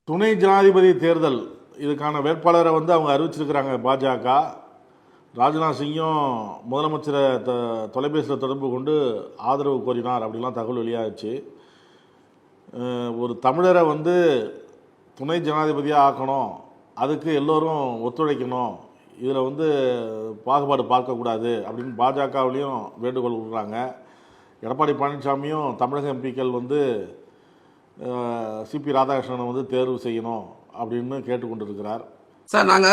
துணை ஜனாதிபதி தேர்தல் இதுக்கான வேட்பாளரை அவங்க அறிவிச்சிருக்கிறாங்க பாஜக. ராஜ்நாத் சிங்கும் முதலமைச்சரை தொலைபேசியில் தொடர்பு கொண்டு ஆதரவு கோரினார் அப்படிலாம் தகவல் வெளியாகிடுச்சு. ஒரு தமிழரை துணை ஜனாதிபதியாக ஆக்கணும், அதுக்கு எல்லோரும் ஒத்துழைக்கணும், இதில் பாகுபாடு பார்க்கக்கூடாது அப்படின்னு பாஜகவிலையும் வேண்டுகோள் விடுறாங்க. எடப்பாடி பழனிசாமியும் தமிழக எம்பிக்கள் சிபி ராதாகிருஷ்ணனை தேர்வு செய்யணும் அப்படின்னு கேட்டுக்கொண்டிருக்கிறார். சார், நாங்க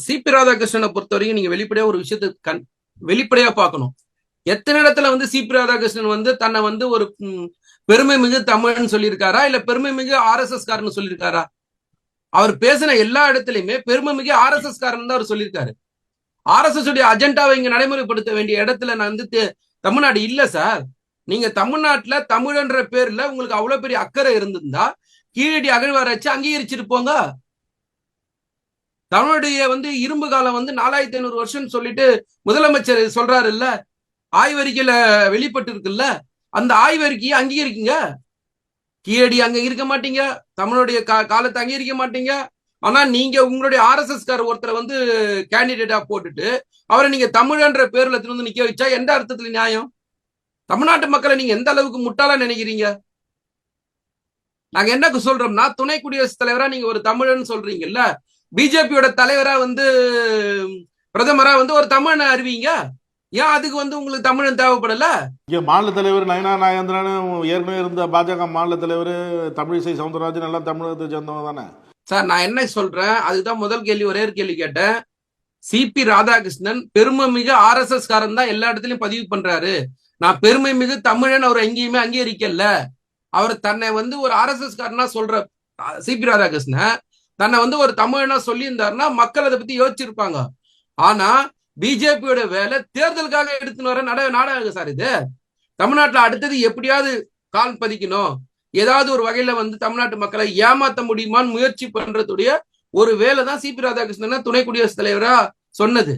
சிபி ராதாகிருஷ்ணனை பொறுத்த வரைக்கும் நீங்க வெளிப்படையா ஒரு விஷயத்தை வெளிப்படையா பார்க்கணும். எத்தனை இடத்துல சிபி ராதாகிருஷ்ணன் தன்னை ஒரு பெருமை மிகு தமிழ்னு சொல்லியிருக்காரா, இல்ல பெருமை மிகு RSS காரன்னு சொல்லியிருக்காரா? அவர் பேசின எல்லா இடத்துலயுமே பெருமை மிகு RSS காரன் தான் அவர் சொல்லியிருக்காரு. RSS உடைய அஜெண்டாவை இங்க நடைமுறைப்படுத்த வேண்டிய இடத்துல நான் தமிழ்நாடு இல்ல சார். நீங்க தமிழ்நாட்டுல தமிழ்ன்ற பேர்ல உங்களுக்கு அவ்வளவு பெரிய அக்கறை இருந்திருந்தா கீழடி அகழ்வாராய்ச்சி அங்கீகரிச்சிட்டு போங்க. தமிழுடைய இரும்பு காலம் 4500 வருஷம் சொல்லிட்டு முதலமைச்சர் சொல்றாரு இல்ல, ஆய்வறிக்கையில வெளிப்பட்டு இருக்குல்ல, அந்த ஆய்வறிக்கையை அங்கீகரிக்குங்க. கீழடி அங்க இருக்க மாட்டீங்க, தமிழுடைய காலத்தை அங்கீகரிக்க மாட்டீங்க. ஆனா நீங்க உங்களுடைய RSS கார ஒருத்தரை கேண்டிடேட்டா போட்டுட்டு அவரை நீங்க தமிழன்ற பேர்ல நிக்க வச்சா எந்த அர்த்தத்துல நியாயம்? தமிழ்நாட்டு மக்களை நீங்க எந்த அளவுக்கு முட்டாளா நினைக்கிறீங்க? நாங்க என்ன சொல்றோம்னா, துணை குடியரசுத் தலைவரா நீங்க ஒரு தமிழன்னு சொல்றீங்கல்ல, பிஜேபியோட தலைவரா பிரதமரா ஒரு தமிழனை அறிவிங்க. ஏன் அதுக்கு உங்களுக்கு தமிழன் தேவைப்படல? இங்க மாநில தலைவர் நயனா நாகேந்திரன் ஏற்கனவே இருந்த பாஜக மாநில தலைவர் தமிழிசை சவுந்தரராஜன் எல்லாம் தமிழகத்தை சேர்ந்தவங்க தானே சார். நான் என்ன சொல்றேன், அதுதான் முதல் கேள்வி. ஒரே ஒரு கேள்வி கேட்டேன். சிபி ராதாகிருஷ்ணன் பெருமை மிகு RSS காரன் தான் எல்லா இடத்துலயும் பதிவு பண்றாரு. நான் பெருமை மிகு தமிழன் அவர் எங்கேயுமே அங்கீகரிக்கல. அவர் தன்னை ஒரு RSS காரனா சொல்ற சிபி ராதாகிருஷ்ணன் தன்னை ஒரு தமிழனா சொல்லி இருந்தாருன்னா மக்கள் அதை பத்தி யோசிச்சிருப்பாங்க. ஆனா பிஜேபியோட வேலை தேர்தலுக்காக எடுத்துன்னு வர நாடகம் சார் இது. தமிழ்நாட்டுல அடுத்தது எப்படியாவது கால் பதிக்கணும், ஏதாவது ஒரு வகையில தமிழ்நாட்டு மக்களை ஏமாத்த முடியுமான்னு முயற்சி பண்றதுடைய ஒரு வேலை தான் சிபி ராதாகிருஷ்ணன் துணை குடியரசுத் தலைவரா சொன்னது.